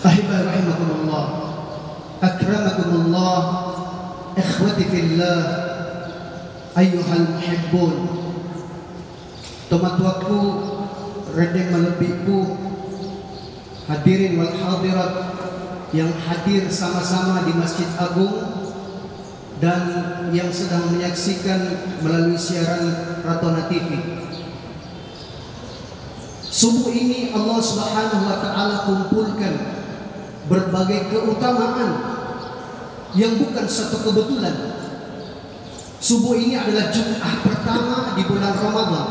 Ahibah rahimakumullah, akramakumullah, ikhwati fillah, ayyuhal muhibbun. Tuan-tuanku, redeng melebiku, hadirin wal hadirat yang hadir sama-sama di Masjid Agung dan yang sedang menyaksikan melalui siaran Ratona TV. Subuh ini Allah Subhanahu wa taala kumpulkan berbagai keutamaan yang bukan satu kebetulan. Subuh ini adalah Jumat pertama di bulan Ramadan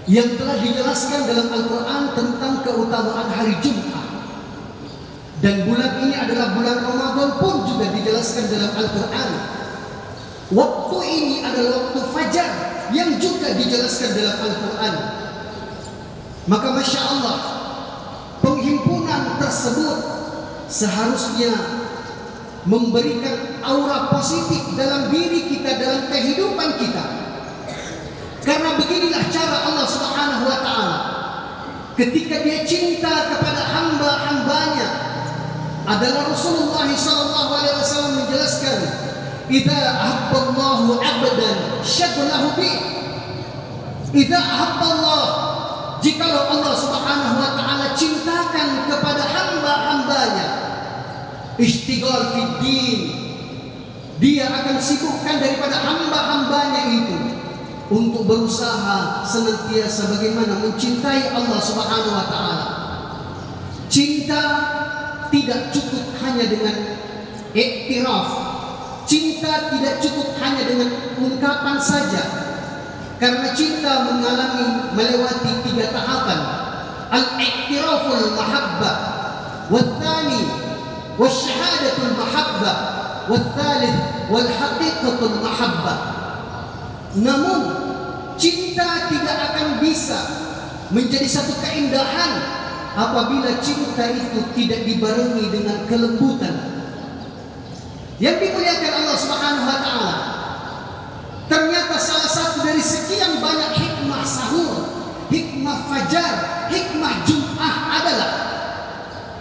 yang telah dijelaskan dalam Al-Quran tentang keutamaan hari Jumat. Dan bulan ini adalah bulan Ramadan pun juga dijelaskan dalam Al-Quran. Waktu ini adalah waktu fajar yang juga dijelaskan dalam Al-Quran. Maka Masya Allah, penghimpunan tersebut seharusnya memberikan aura positif dalam diri kita, dalam kehidupan kita. Karena beginilah cara Allah Subhanahu wa taala ketika Dia cinta kepada hamba-hambanya. Adalah Rasulullah sallallahu alaihi wasallam menjelaskan, "Idza ahabballahu 'abdan syaghalahu bi." Idza ahabballah, jikalau Allah Subhanahu wa taala cintakan kepada hamba-hambanya, ishtighal fid din, Dia akan sibukkan daripada hamba-hambanya itu untuk berusaha senantiasa bagaimana mencintai Allah Subhanahu wa taala. Cinta tidak cukup hanya dengan iktiraf. Cinta tidak cukup hanya dengan ungkapan saja. Karena cinta melewati 3 tahapan. Al-iktiraful mahabbah, wathani wasyahadatul mahabbah, wathalith wal haqiqatul mahabbah. Namun cinta tidak akan bisa menjadi satu keindahan apabila cinta itu tidak dibarengi dengan kelembutan. Yang dimuliakan Allah Subhanahu wa taala, ternyata salah satu dari sekian banyak hikmah sahur, hikmah fajar, hikmah Jumat adalah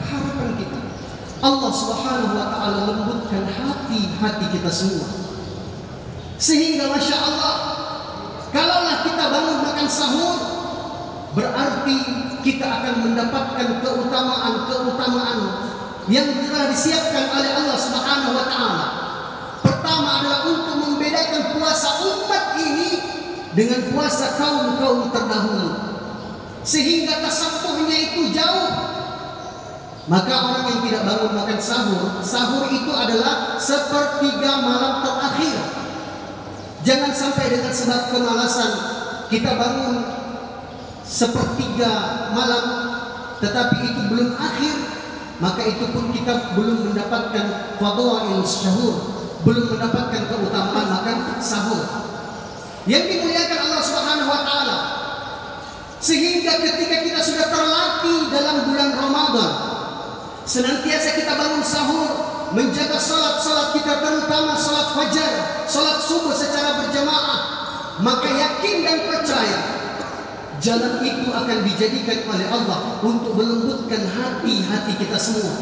harapan kita Allah Subhanahu wa taala lembutkan hati-hati kita semua. Sehingga Masya Allah, kalaulah kita bangun makan sahur, berarti kita akan mendapatkan keutamaan-keutamaan yang telah disiapkan oleh Allah Subhanahu wa taala. Pertama adalah untuk membedakan puasa umat ini dengan puasa kaum-kaum terdahulu, sehingga tasapuhnya itu jauh. Maka orang yang tidak bangun makan sahur, sahur itu adalah sepertiga malam terakhir. Jangan sampai dengan sebab kemalasan kita bangun sepertiga malam tetapi itu belum akhir, maka itu pun kita belum mendapatkan fadhail syahur, belum mendapatkan keutamaan makan sahur yang dimuliakan Allah Subhanahu wa taala. Sehingga ketika kita sudah terlatih dalam bulan Ramadan, senantiasa kita bangun sahur, menjaga salat-salat kita, terutama salat fajar, salat subuh secara berjamaah, maka yakin dan percaya jalan itu akan dijadikan oleh Allah untuk melembutkan hati-hati kita semua,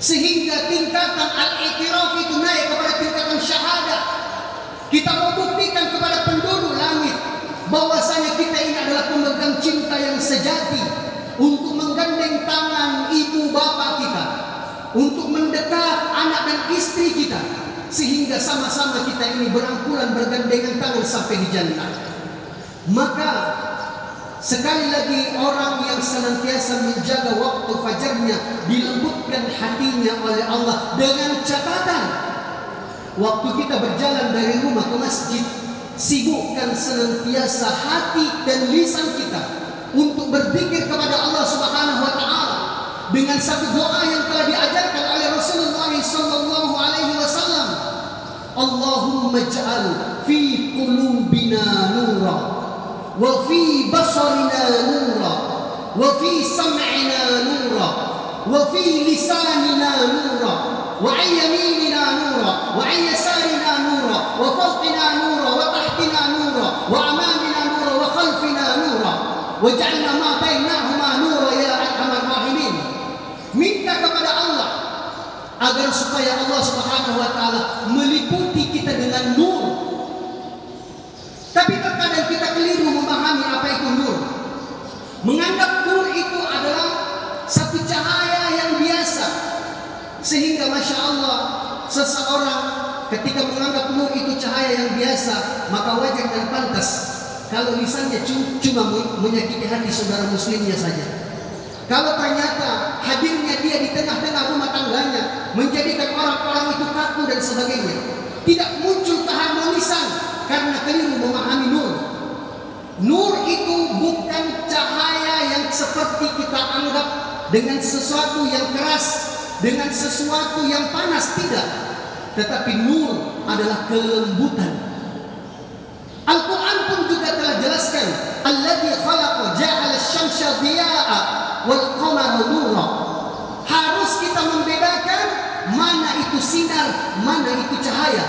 sehingga tingkatan al-i'tiraf itu naik kepada tingkatan syahadah. Kita membuktikan kepada penduduk langit bahwasanya kita ini adalah pemegang cinta yang sejati, untuk menggandeng tangan ibu bapa kita, untuk mendekat anak dan istri kita, sehingga sama-sama kita ini berangkulan bergandengan tangan sampai di jannah. Maka sekali lagi, orang yang senantiasa menjaga waktu fajarnya dilembutkan hatinya oleh Allah dengan catatan waktu kita berjalan dari rumah ke masjid, sibukkan senantiasa hati dan lisan kita untuk berzikir kepada Allah Subhanahu wa taala dengan satu doa yang telah diajarkan oleh Rasulullah sallallahu alaihi wasallam. Allahumma ij'al fi qulubina nura wa fi basarina nura wa fi sam'ina nura wa fi lisanina wa an yaminina nura wa an yasarina nura wa fawqina nura wa tahtina nura wa amamina nura wa khalfina nura waj'alna ma bainahuma nura ya arhamar rahimin. Minta kepada Allah agar supaya Allah Subhanahu wa taala meliputi kita dengan nur. Tapi terkadang kita keliru memahami apa itu nur. Menganggap nur itu adalah satu cahaya yang biasa, sehingga Masya Allah seseorang ketika menganggap nur itu cahaya yang biasa, maka wajar dan pantas kalau misalnya cuma menyakiti hati saudara muslimnya saja. Kalau ternyata hadirnya dia di tengah-tengah rumah tangganya menjadikan orang-orang itu kaku dan sebagainya, tidak muncul keharmonisan karena keliru memahami nur. Nur itu bukan cahaya yang seperti kita anggap dengan sesuatu yang keras, dengan sesuatu yang panas, tidak. Tetapi nur adalah kelembutan. Al-Quran pun juga telah jelaskan, alladzi khalaqa ja'ala asy-syamsa dhiya'a wal qamara nura. Harus kita membedakan mana itu sinar, mana itu cahaya.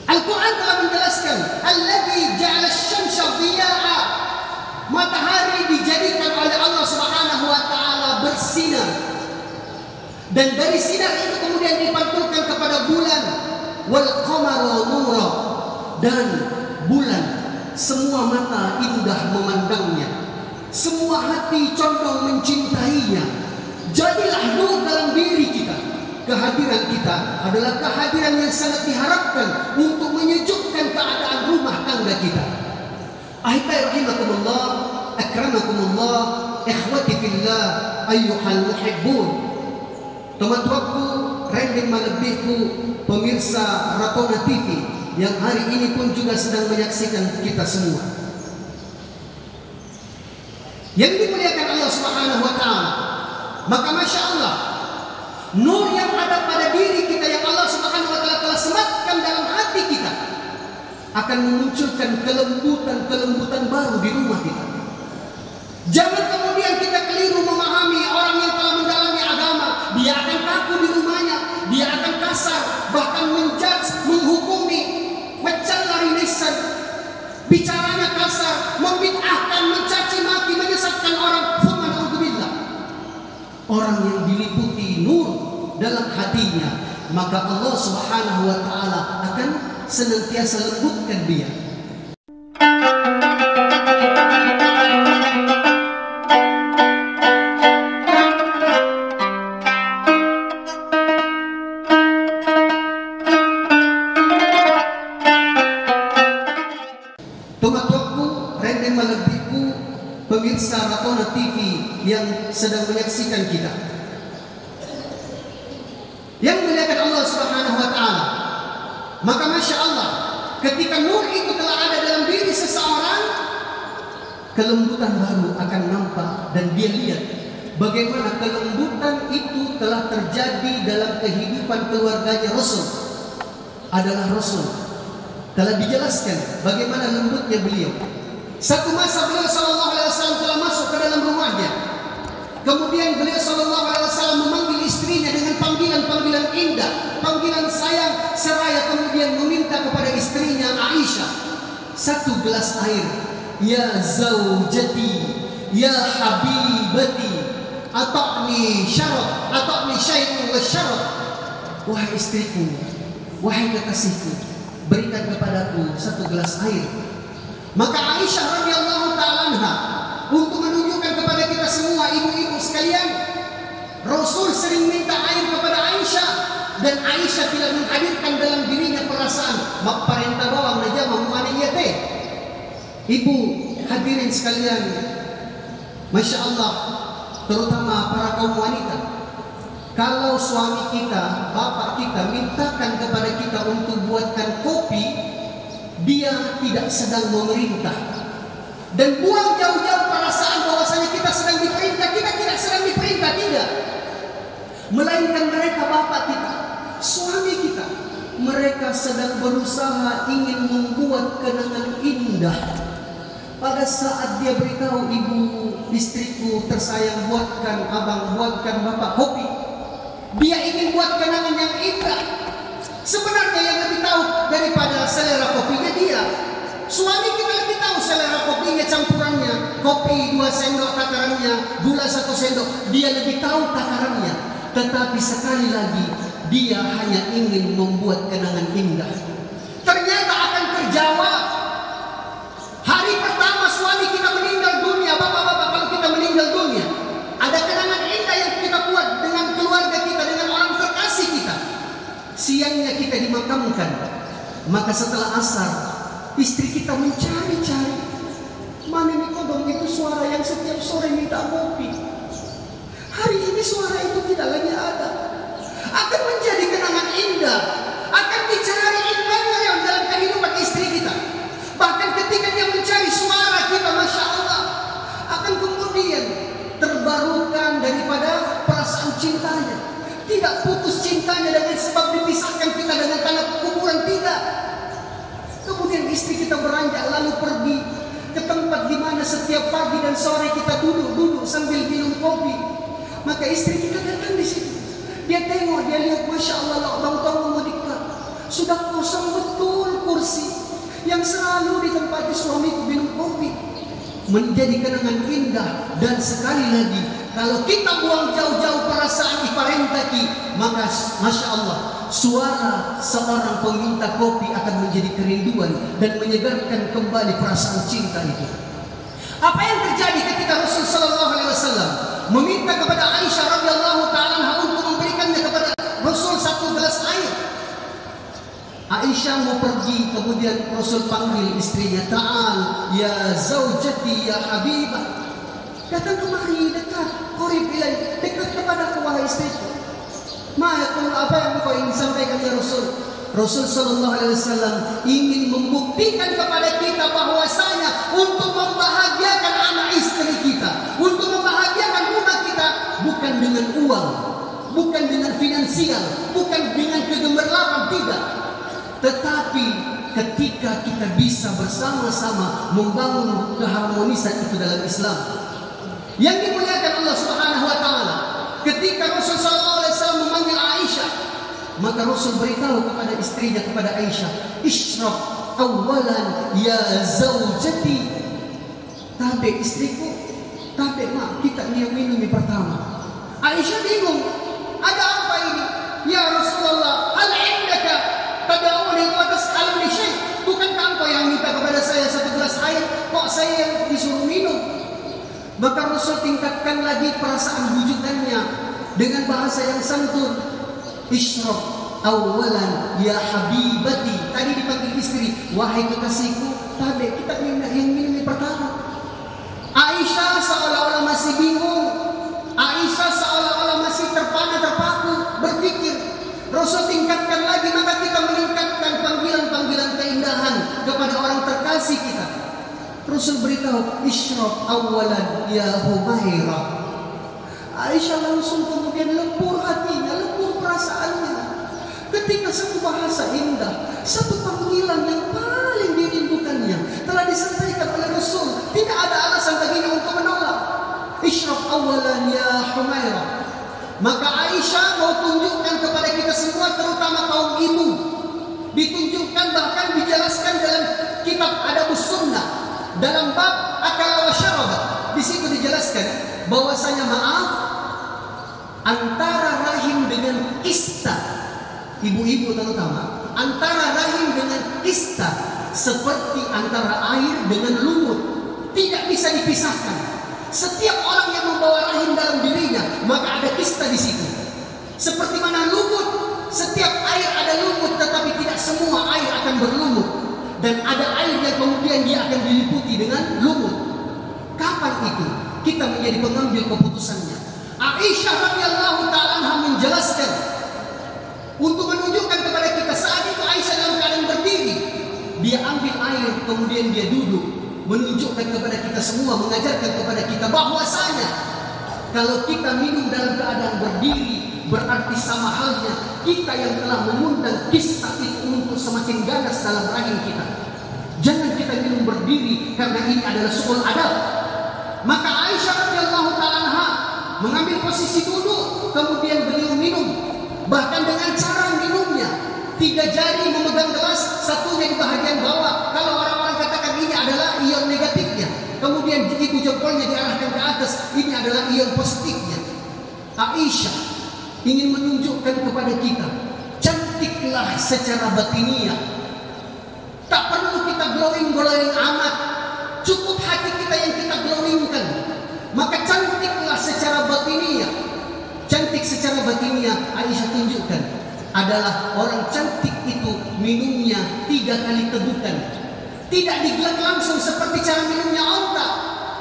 Al-Quran telah menjelaskan, alladzi ja'ala asy-syamsa dhiya'a. Matahari dijadikan oleh Allah Subhanahu wa taala bersinar. Dan dari sinar itu kemudian dipantulkan kepada bulan, wal qamara nura. Dan bulan, semua mata indah memandangnya, semua hati condong mencintainya. Jadilah nur dalam diri kita. Kehadiran kita adalah kehadiran yang sangat diharapkan untuk menyejukkan keadaan rumah tangga kita. Ahibai rahimakumullah, akramakumullah, ikhwati fillah, ayyuhal muhibbun. Teman-temanku, rendeng malebihku, pemirsa Ratona TV yang hari ini pun juga sedang menyaksikan kita semua. Yang dimuliakan Allah Subhanahu wa taala. Maka Masya Allah, nur yang ada pada diri kita yang Allah Subhanahu wa taala telah sematkan dalam hati kita akan memunculkan kelembutan baru di rumah kita. Jangan kemudian kita keliru memahami orang yang telah mendalami agama. Dia akan kaku di rumahnya, dia akan kasar, bahkan menjudge, menghukumi, mencari lisan, bicaranya kasar, membid'ahkan, mencaci maki, menyesatkan orang. Subhanallah. Orang yang diliputi nur dalam hatinya, maka Allah Subhanahu wa taala akan senantiasa lembutkan dia. Pemirsa Ratona TV yang sedang menyaksikan kita, yang muliakan Allah Subhanahu wa taala, maka Masya Allah, ketika nur itu telah ada dalam diri seseorang, kelembutan baru akan nampak dan dia lihat bagaimana kelembutan itu telah terjadi dalam kehidupan keluarganya. Rasul adalah Rasul, telah dijelaskan bagaimana lembutnya beliau. Satu masa beliau sallallahu alaihi wasallam telah masuk ke dalam rumahnya. Kemudian beliau sallallahu alaihi wasallam memanggil istrinya dengan panggilan-panggilan indah, panggilan sayang, seraya kemudian meminta kepada istrinya Aisyah satu gelas air. Ya zaujati, ya habibati, ata'ni syarab, ata'ni syai'un wa syarab. Wahai istriku, wahai kekasihku, berikan kepadaku satu gelas air. Maka Aisyah radhiyallahu ta'ala anha, untuk menunjukkan kepada kita semua ibu-ibu sekalian, Rasul sering minta air kepada Aisyah, dan Aisyah tidak menghadirkan dalam dirinya perasaan makparenta bawang najamah mu'aniyate. Ibu hadirin sekalian, Masya Allah, terutama para kaum wanita, kalau suami kita, bapak kita mintakan kepada kita untuk buatkan kopi, dia tidak sedang memerintah, dan buang jauh-jauh perasaan bahwasanya kita sedang diperintah. Kita tidak sedang diperintah, tidak. Melainkan mereka bapak kita, suami kita, mereka sedang berusaha ingin membuat kenangan indah. Pada saat dia beritahu, ibu, istriku tersayang, buatkan abang, buatkan bapak kopi, dia ingin buat selera kopinya dia. Suami kita lebih tahu selera kopinya, campurannya. Kopi 2 sendok takarannya, gula 1 sendok. Dia lebih tahu takarannya. Tetapi sekali lagi, dia hanya ingin membuat kenangan indah. Ternyata akan terjawab. Hari pertama suami kita meninggal dunia, bapak-bapak, kalau kita meninggal dunia, ada kenangan indah yang kita buat dengan keluarga kita, dengan orang terkasih kita. Siangnya kita dimakamkan. Maka setelah asar, istri kita mencari-cari. Mana nih kodong itu suara yang setiap sore minta kopi. Hari ini suara itu tidak lagi ada. Akan menjadi kenangan indah. Akan dicari indahnya dalam kehidupan istri kita. Bahkan ketika dia mencari suara kita, Masya Allah, akan kemudian terbarukan daripada perasaan cintanya. Tidak putus cintanya dengan sebab dipisahkan kita dengan tanah kuburan, tidak. Kemudian istri kita beranjak lalu pergi ke tempat di mana setiap pagi dan sore kita duduk sambil minum kopi. Maka istri kita datang di situ. Dia tengok, dia lihat, Masya Allah, bang tahu mau dekat. Sudah kosong betul kursi yang selalu ditempati suamiku minum kopi. Menjadi kenangan indah. Dan sekali lagi, kalau kita buang jauh-jauh perasaan iparentaki, maka Masya Allah, suara seorang peminta kopi akan menjadi kerinduan dan menyegarkan kembali perasaan cinta itu. Apa yang terjadi ketika Rasul Sallallahu Alaihi Wasallam meminta kepada Aisyah radhiyallahu taala untuk memberikannya kepada Rasul 1 gelas air? Aisyah mau pergi, kemudian Rasul panggil istrinya, ta'al ya zaujati ya habibah. Datang kemari, dekat, qorib ilai, dekat kepada aku wahai istriku. Apa yang kau ingin sampaikan ya Rasul? Rasul Sallallahu Alaihi Wasallam ingin membuktikan kepada kita bahwasanya untuk membahagiakan anak istri kita, untuk membahagiakan rumah kita, bukan dengan uang, bukan dengan finansial, bukan dengan kegemerlapan, tidak. Tetapi ketika kita bisa bersama-sama membangun keharmonisan itu dalam Islam yang dimuliakan Allah Subhanahu wa taala. Ketika Rasul sallallahu alaihi wasallam memanggil Aisyah, maka Rasul beritahu kepada istrinya, kepada Aisyah, "Ishrab awalan ya zaujati." Tabe istriku, tabe mak, kita yang minum pertama. Aisyah bingung, ada apa ini? Ya Rasulullah, hal indaka tad'uni wa tas'aluni syai'? Bukankah engkau yang minta kepada saya 1 gelas air, kok saya yang disuruh minum? Maka Rasul tingkatkan lagi perasaan bujukannya dengan bahasa yang santun. Ishrab awalan ya habibati. Tadi dipanggil istri, wahai kekasihku, tabe kita yang minum pertama. Aisyah seolah-olah masih bingung. Aisyah seolah-olah masih terpaku, berpikir. Rasul tingkatkan lagi, maka kita meningkatkan panggilan-panggilan keindahan kepada orang terkasih kita. Rasul beritahu, isyrab awalan ya Humairah. Aisyah langsung kemudian lembur hatinya, lembur perasaannya. Ketika satu bahasa indah, satu panggilan yang paling dirindukannya telah disampaikan oleh Rasul, tidak ada alasan baginya untuk menolak. Isyrab awalan ya Humairah. Maka Aisyah mau tunjukkan kepada kita semua, terutama kaum ibu, ditunjukkan bahkan dijelaskan dalam kitab Adabus Sunnah. Dalam bab akala wa syaraba, di situ dijelaskan bahwasanya maaf antara rahim dengan kista, ibu-ibu terutama, antara rahim dengan kista seperti antara air dengan lumut, tidak bisa dipisahkan. Setiap orang yang membawa rahim dalam dirinya, maka ada kista di situ. Seperti mana lumut, setiap air ada lumut, tetapi tidak semua air akan berlumut. Dan ada air yang kemudian dia akan diliputi dengan lumut. Kapan itu kita menjadi pengambil keputusannya? Aisyah radhiyallahu taala menjelaskan untuk menunjukkan kepada kita, saat itu Aisyah dalam keadaan berdiri, dia ambil air kemudian dia duduk, menunjukkan kepada kita semua, mengajarkan kepada kita bahwasanya kalau kita minum dalam keadaan berdiri, berarti sama halnya kita yang telah mengundang kista itu untuk semakin ganas dalam rahim kita. Jangan kita minum berdiri, karena ini adalah su'ul adab. Maka Aisyah radhiyallahu taala mengambil posisi duduk, kemudian beliau minum. Bahkan dengan cara minumnya, 3 jari memegang gelas, satunya di bahagian bawah. Kalau orang-orang katakan ini adalah ion negatifnya, kemudian ibu jempolnya diarahkan ke atas, ini adalah ion positifnya. Aisyah ingin menunjukkan kepada kita, cantiklah secara batiniah. Tak perlu kita glowing amat, cukup hati kita yang kita glowingkan. Maka cantiklah secara batiniah. Cantik secara batiniah, Aisyah tunjukkan adalah orang cantik itu minumnya 3 kali tegukan. Tidak digelak langsung seperti cara minumnya onta.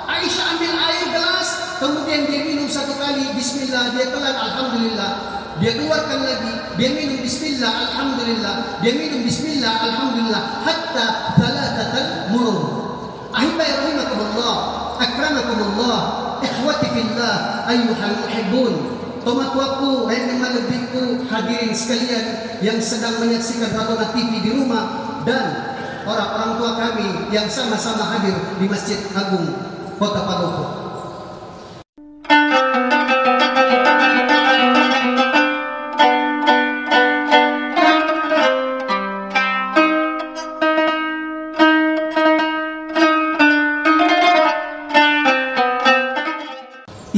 Aisyah ambil air gelas, kemudian dia minum 1 kali, bismillah, dia telan, alhamdulillah. Dia keluarkan lagi, dia minum bismillah, alhamdulillah. Dia minum bismillah, alhamdulillah, hatta thalathatal murur. Ahibai rahimakumullah, akramakumullah, ikhwati fillah, ayyuhal muhibbun. Tomatuaku, rekan malebihku, hadirin sekalian yang sedang menyaksikan Radona TV di rumah, dan orang-orang tua kami yang sama-sama hadir di Masjid Agung Kota Palopo.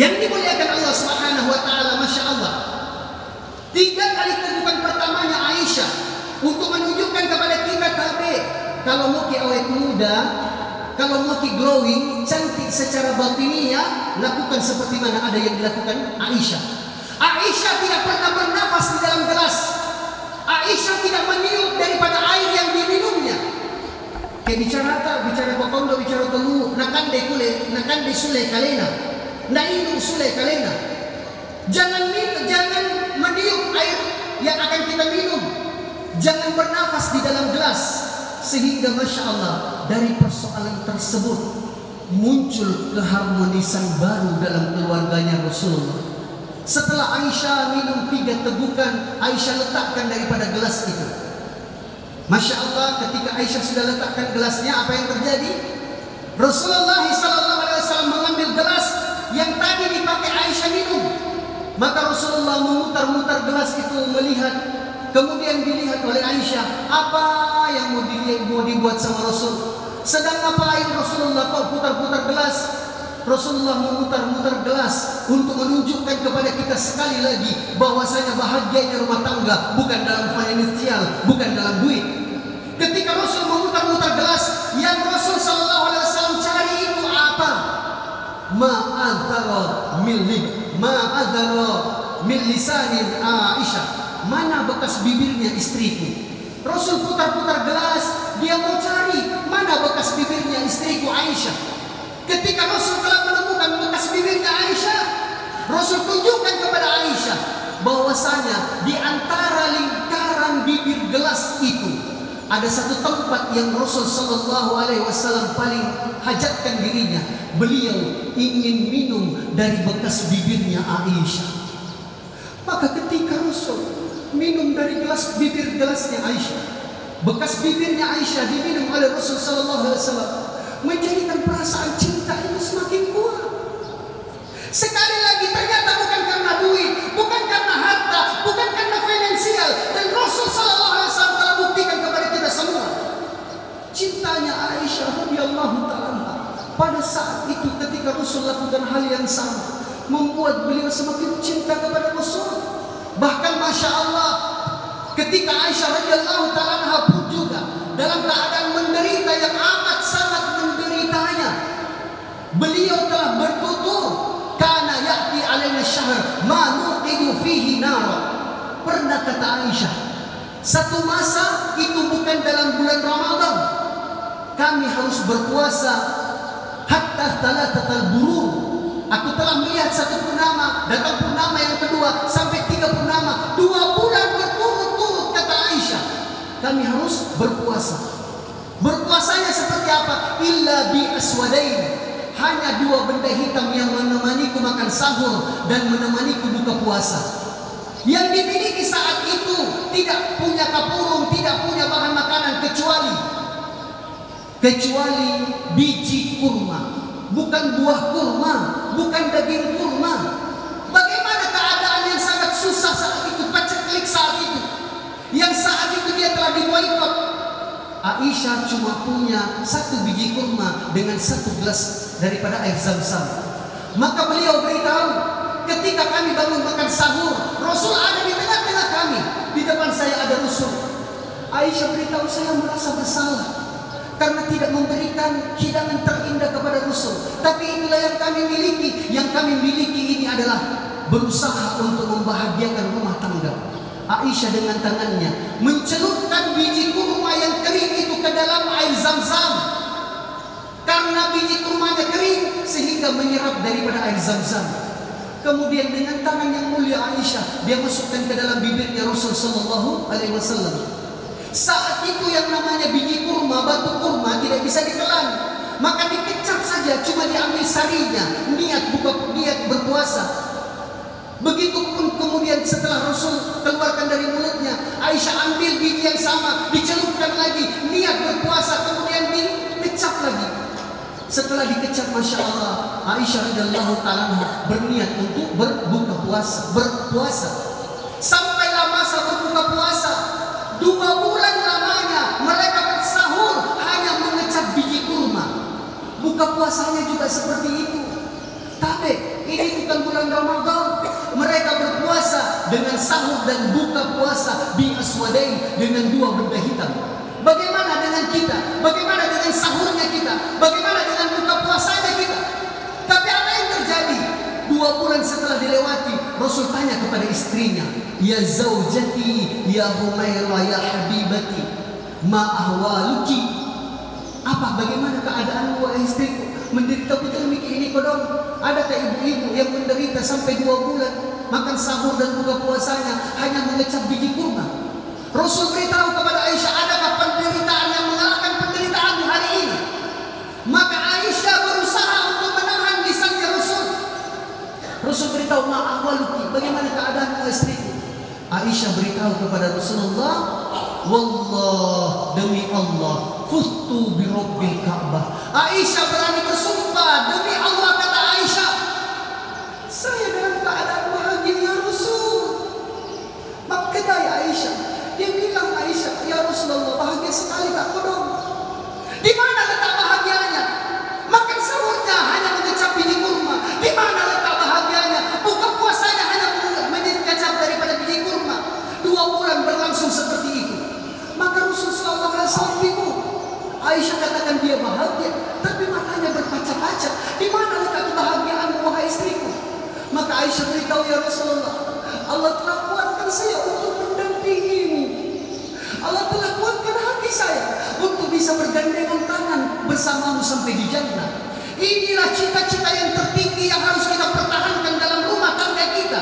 Yang dimuliakan Allah Subhanahu wa taala, Masya Allah. 3 kali tegukan pertamanya Aisyah untuk menunjukkan kepada kita tabe, kalau mau awet muda, kalau mau glowing, cantik secara batiniah, lakukan seperti mana ada yang dilakukan Aisyah. Aisyah tidak pernah bernafas di dalam gelas. Aisyah tidak meniup daripada air yang diminumnya. Kayak bicara kokondo, bicara telu, nakande kule, nakande sule kalena, nainu sule kalena. Jangan meniup air yang akan kita minum. Jangan bernafas di dalam gelas. Sehingga Masya Allah, dari persoalan tersebut muncul keharmonisan baru dalam keluarganya Rasulullah. Setelah Aisyah minum 3 tegukan, Aisyah letakkan daripada gelas itu. Masya Allah, ketika Aisyah sudah letakkan gelasnya, apa yang terjadi? Rasulullah SAW mengambil gelas yang tadi dipakai Aisyah minum. Maka Rasulullah memutar-mutar gelas itu melihat. Kemudian dilihat oleh Aisyah, apa yang mau dibuat sama Rasul. Sedang ngapain Rasulullah kok putar-putar gelas? Rasulullah memutar-mutar gelas untuk menunjukkan kepada kita sekali lagi bahwasanya bahagianya rumah tangga bukan dalam finansial, bukan dalam duit. Ketika Rasul memutar-mutar gelas, yang Rasul SAW cari itu apa? Ma'adzara min lisanin Aisyah. Mana bekas bibirnya istriku? Rasul putar-putar gelas, dia mau cari mana bekas bibirnya istriku Aisyah. Ketika Rasul telah menemukan bekas bibirnya Aisyah, Rasul tunjukkan kepada Aisyah bahwasanya di antara lingkaran bibir gelas itu ada satu tempat yang Rasul Sallallahu Alaihi Wasallam paling hajatkan dirinya. Beliau ingin minum dari bekas bibirnya Aisyah. Maka ketika Rasul minum dari bibir gelasnya Aisyah, bekas bibirnya Aisyah diminum oleh Rasul Sallallahu Alaihi Wasallam, menjadikan perasaan cinta ini semakin kuat. Sekali lagi ternyata bukan karena duit, bukan karena harta, bukan karena finansial, dan Rasul Sallallahu Alaihi Wasallam telah buktikan kepada kita semua cintanya Aisyah radhiyallahu taala. Pada saat itu ketika Rasul lakukan hal yang sama, membuat beliau semakin cinta kepada Rasul. Bahkan Masya Allah, ketika Aisyah radhiyallahu ta'ala pun juga dalam keadaan menderita yang amat sangat menderitanya, beliau telah bertutur, kana ya'ti alaina syahr ma nuqidu fihi nara. Pernah kata Aisyah, satu masa itu bukan dalam bulan Ramadan, kami harus berpuasa hatta thalathatal burur. Aku telah melihat satu purnama, datang purnama yang kedua, sampai 3 purnama, 2 bulan berturut-turut, kata Aisyah, kami harus berpuasa. Berpuasanya seperti apa? Illa bi aswadain, hanya 2 benda hitam yang menemaniku makan sahur dan menemaniku buka puasa. Yang dimiliki saat itu tidak punya kapurung, tidak punya bahan makanan kecuali biji kurma. Bukan buah kurma, bukan daging kurma. Bagaimana keadaan yang sangat susah saat itu, paceklik saat itu, yang saat itu Aisyah cuma punya 1 biji kurma dengan 1 gelas daripada air Zam-Zam. Maka beliau beritahu, ketika kami bangun makan sahur, Rasul ada di tengah-tengah kami. Di depan saya ada Rasul. Aisyah beritahu, saya merasa bersalah karena tidak memberikan hidangan terindah kepada Rasul. Tapi inilah yang kami miliki. Yang kami miliki ini adalah berusaha untuk membahagiakan rumah tangga. Aisyah dengan tangannya mencelupkan biji kurma yang kering itu ke dalam air Zam-Zam. Karena biji kurmanya kering sehingga menyerap daripada air Zam-Zam. Kemudian dengan tangan yang mulia Aisyah, dia masukkan ke dalam bibirnya Rasul sallallahu alaihi wasallam. Saat itu yang namanya biji kurma, batu kurma tidak bisa ditelan, maka dikecap saja, cuma diambil sarinya, niat berpuasa. Begitupun kemudian setelah Rasul keluarkan dari mulutnya, Aisyah ambil biji yang sama, dicelupkan lagi, niat berpuasa, kemudian dikecap lagi. Setelah dikecap, Masya Allah, Aisyah radhiyallahu ta'ala berniat untuk berpuasa. Sampailah masa berbuka puasa. 2 bulan lamanya mereka bersahur hanya mengecap biji kurma. Buka puasanya juga seperti itu. Tapi ini bukan bulan Ramadan. Mereka berpuasa dengan sahur dan buka puasa bi aswadain, dengan 2 benda hitam. Bagaimana dengan kita? Bagaimana dengan sahurnya kita? Bagaimana dengan buka puasanya kita? Tapi apa yang terjadi? 2 bulan setelah dilewati, Rasul tanya kepada istrinya, ya zaujati, ya Humairah, ya habibati, ma ahwaluki. Bagaimana keadaanmu wahai istriku? Menderita betul ini kodong. Adakah ibu-ibu yang menderita sampai 2 bulan makan sahur dan buka puasanya hanya mengecap biji kurma? Rasul beritahu kepada Aisyah, adakah penderitaan yang mengalahkan penderitaanmu hari ini? Maka Aisyah berusaha untuk menahan lisannya Rasul. Rasul beritahu, ma'ahwaluki, bagaimana keadaanmu istriku? Aisyah beritahu kepada Rasulullah, wallah, demi Allah, fustu bi rabbil Ka'bah. Aisyah berani bersumpah, demi Allah, kata Aisyah, saya dalam keadaan bahagia ya Rasul. Maka kata Aisyah, dia bilang, Aisyah, ya Rasulullah, bahagia sekali tak kodong. Di mana letak bahagianya? Makan sahurnya hanya mengecap biji kurma. Di mana letak bahagianya? Buka puasanya hanya mengecap daripada biji kurma. 2 bulan berlangsung seperti itu. Maka Rasulullah SAW bingung. Aisyah katakan dia bahagia, tapi matanya berkaca-kaca. Di mana letak kebahagiaanmu wahai istriku? Maka Aisyah beritahu, ya Rasulullah, Allah telah kuatkan saya untuk mendampingimu. Allah telah kuatkan hati saya untuk bisa bergandengan tangan bersamamu sampai di jannah. Inilah cita-cita yang tertinggi yang harus kita pertahankan dalam rumah tangga kita.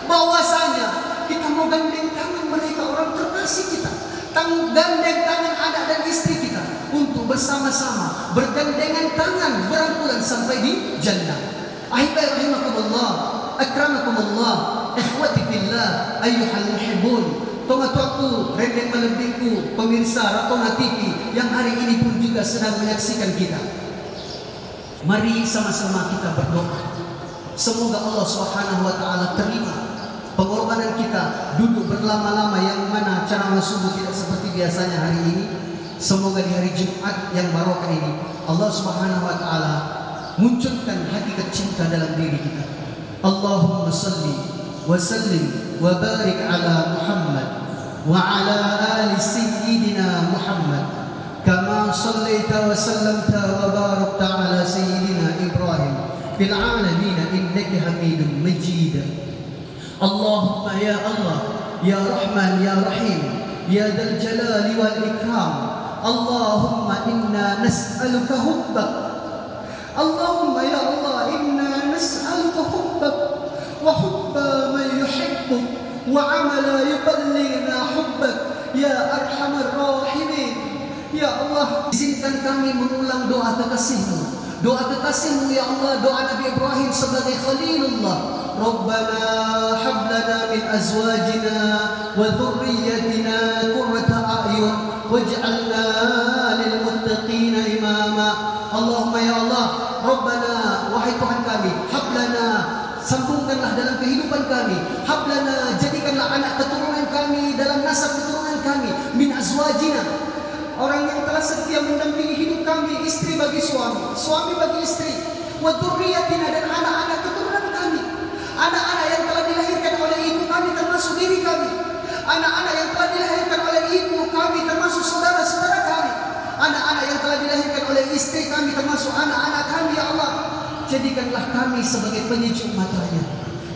Bahwasanya kita mau gandeng tangan mereka, orang terkasih kita, gandeng tangan anak dan istri kita, untuk bersama-sama bergandengan tangan berangkulan sampai di jannah. Ahibai rahimakumullah, akramakumullah, ikhwati fillah, ayyuhal muhibbun, tuan-tuanku, rendeng melebihku, pemirsa Ratona TV yang hari ini pun juga sedang menyaksikan kita. Mari sama-sama kita berdoa. Semoga Allah Subhanahu wa taala terima pengorbanan kita duduk berlama-lama, yang mana ceramah subuh tidak seperti biasanya hari ini. Semoga di hari Jumat yang barokah ini Allah Subhanahu wa taala munculkan hati cinta dalam diri kita. Allahumma salli wa sallim wa barik ala Muhammad wa ala ali sayyidina Muhammad kama sallaita wa sallamta wa barakta ala sayyidina Ibrahim fil alamin innaka Hamidum Majid. Allahumma ya Allah, ya Rahman, ya Rahim, ya Dzal Jalali wal Ikram, Allahumma inna nas'aluka hubbak. Allahumma ya Allah, inna nas'aluka hubbak wa hubba man yuhibbuk wa amala yuballighna hubbak ya arhamar rahimin. Ya Allah, izinkan kami mengulang doa kekasih-Mu. Doa kekasih-Mu ya Allah, doa Nabi Ibrahim sebagai Khalilullah. Rabbana hab lana min azwajina wa dhurriyyatina qurrata a'yun waj'alna lil muttaqina imama. Allahumma ya Allah, Rabbana, wahai Tuhan kami, hab lana, sambungkanlah dalam kehidupan kami, hab lana, jadikanlah anak keturunan kami dalam nasab keturunan kami, min azwajina, orang yang telah setia mendampingi hidup kami, istri bagi suami, suami bagi istri, wa dzurriyyatina, dan anak-anak keturunan kami, anak-anak yang telah dilahirkan oleh ibu kami termasuk diri kami, anak-anak yang telah dilahirkan oleh ibu kami termasuk saudara-saudara kami, anak-anak yang telah dilahirkan oleh istri kami termasuk anak-anak kami. Ya Allah, jadikanlah kami sebagai penyejuk matanya,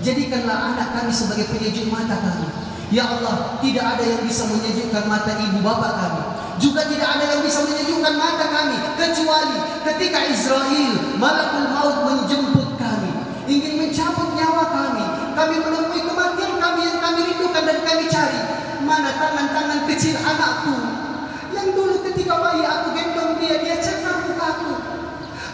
jadikanlah anak kami sebagai penyejuk mata kami. Ya Allah, tidak ada yang bisa menyejukkan mata ibu bapa kami, juga tidak ada yang bisa menyejukkan mata kami kecuali ketika Israel, malakul maut, menjemput kami, ingin mencabut nyawa kami. Kami menemui kematian kami yang kami rindukan dan kami cari. Mana tangan-tangan kecil anakku yang dulu ketika bayi aku gendong dia, dia cakar mukaku?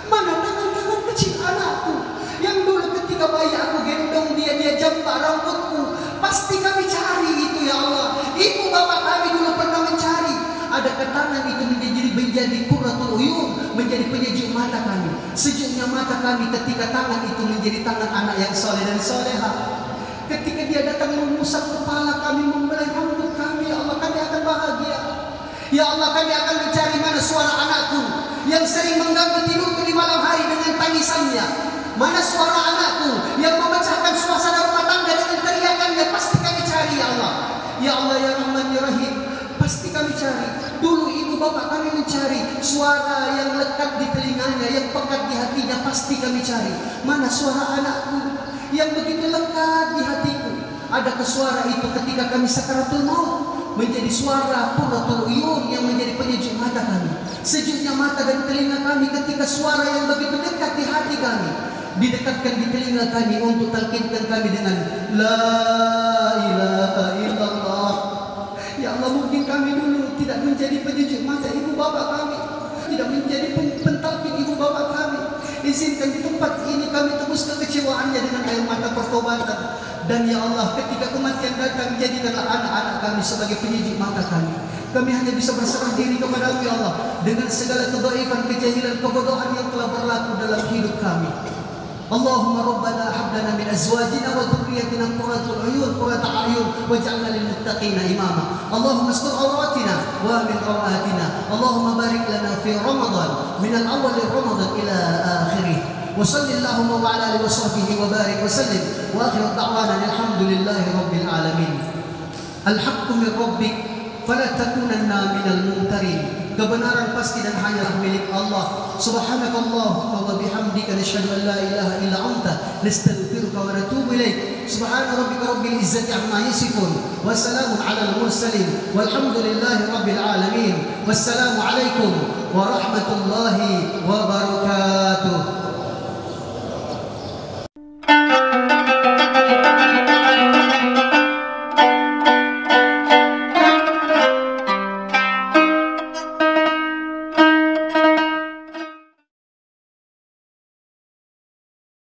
Mana tangan-tangan kecil anakku yang dulu ketika bayi aku gendong dia, dia jambak rambutku? Pasti kami cari itu, ya Allah. Ibu bapak kami dulu pernah mencari. Adakah tangan itu menjadi qurratul uyun, menjadi penyejuk mata kami, sejuknya mata kami ketika tangan itu menjadi tangan anak yang soleh dan soleha. Ketika dia datang mengusap kepala kami, membelai rambut kami, ya Allah, kami akan bahagia. Ya Allah, kami akan mencari mana suara anakku yang sering mengganggu tidurku di malam hari dengan tangisannya. Mana suara anakku yang memecahkan suasana rumah tangga dengan teriakannya. Pasti kami cari, ya Allah. Ya Allah, ya Rahman, ya Rahim, pasti kami cari. Dulu ibu bapak kami mencari suara yang lekat di telinganya, yang pekat di hatinya. Pasti kami cari mana suara anakku yang begitu lekat di hatiku. Adakah suara itu ketika kami sakaratul maut menjadi suara qurratul uyun yang menjadi penyejuk mata kami, sejuknya mata dan telinga kami ketika suara yang begitu dekat di hati kami didekatkan di telinga kami untuk talqinkan kami dengan la ilaha illallah. Ya Allah, mungkin kami dulu tidak menjadi penyejuk mata ibu bapak kami, tidak menjadi pentalqin ibu bapak kami. Izinkan di tempat ini kami tebus kekecewaannya dengan air mata pertobatan. Dan ya Allah, ketika kematian datang, jadikanlah anak-anak kami sebagai penyejuk mata kami. Kami hanya bisa berserah diri kepada-Mu, ya Allah, dengan segala kedhaifan, kejahilan, kebodohan yang telah berlaku dalam hidup kami. Allahumma rabbana hab lana min azwajina wa dhurriyyatina qurrata a'yun waj'alna lil muttaqina imama. Allahumma astur awratina wa min rawatina. Allahumma barik lana fi Ramadan min al-awwal Ramadan ila akhirih. Wa sallallahu wa ala alihi wa sahbihi wa barik wa sallim wa akhiru da'wana alhamdulillahi rabbil alamin. Al-haqqu min rabbik fala takunanna minal mumtarin. Kebenaran pasti dan hanyalah milik Allah. Subhanakallahumma wa bihamdika nasyhadu an la ilaha illa anta nastaghfiruka wa natubu ilaik. Subhana rabbika rabbil izzati amma yasifun wa salamun alal mursalin walhamdulillahi rabbil alamin. Wassalamu alaikum warahmatullahi wabarakatuh.